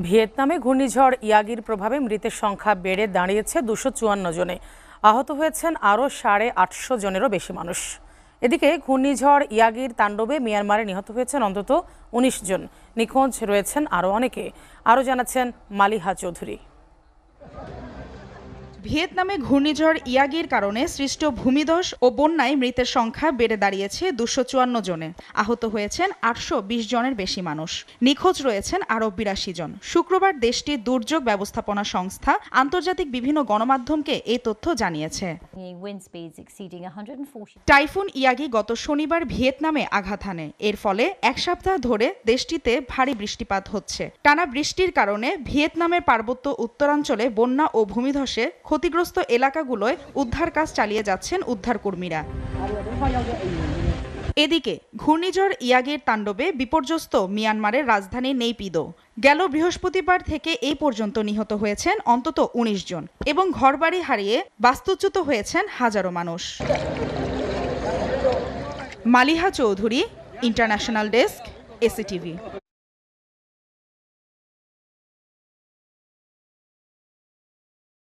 ভিয়েতনামে ঘূর্ণিঝড় ইয়াগির প্রভাবে মৃতের সংখ্যা বেড়ে দাঁড়িয়েছে 254 জনে। আহত হয়েছেন আরও 850 জনেরও বেশি মানুষ। এদিকে ঘূর্ণিঝড় ইয়াগির তাণ্ডবে মিয়ানমারে নিহত হয়েছেন অন্তত 19 জন। নিখোঁজ রয়েছেন আরও অনেকে। আরও জানাচ্ছেন মালিহা চৌধুরী। ভিয়েতনামে ঘূর্ণিঝড় ইয়াগির কারণে সৃষ্ট ভূমিধস ও বন্যায় মৃতের সংখ্যা বেড়ে দাঁড়িয়েছে 254 জনে। আহত হয়েছেন 820 জনের বেশি মানুষ। নিখোঁজ রয়েছেন আরও 82 জন। শুক্রবার দেশটির দুর্যোগ ব্যবস্থাপনা সংস্থা আন্তর্জাতিক বিভিন্ন গণমাধ্যমকে এই তথ্য জানিয়েছে। টাইফুন ইয়াগি গত শনিবার ভিয়েতনামে আঘাত হানে। এর ফলে এক সপ্তাহ ধরে দেশটিতে ভারী বৃষ্টিপাত হচ্ছে। টানা বৃষ্টির কারণে ভিয়েতনামের পার্বত্য উত্তরাঞ্চলে বন্যা ও ভূমিধসে ক্ষতিগ্রস্ত এলাকাগুলোয় উদ্ধার কাজ চালিয়ে যাচ্ছেন উদ্ধারকর্মীরা। এদিকে ঘূর্ণিঝড় ইয়াগির তাণ্ডবে বিপর্যস্ত মিয়ানমারের রাজধানী নেইপিদো। গেল বৃহস্পতিবার থেকে এই পর্যন্ত নিহত হয়েছেন অন্তত 19 জন এবং ঘরবাড়ি হারিয়ে বাস্তুচ্যুত হয়েছেন হাজারো মানুষ। Maliha Chowdhury, international desk, এসিটিভি।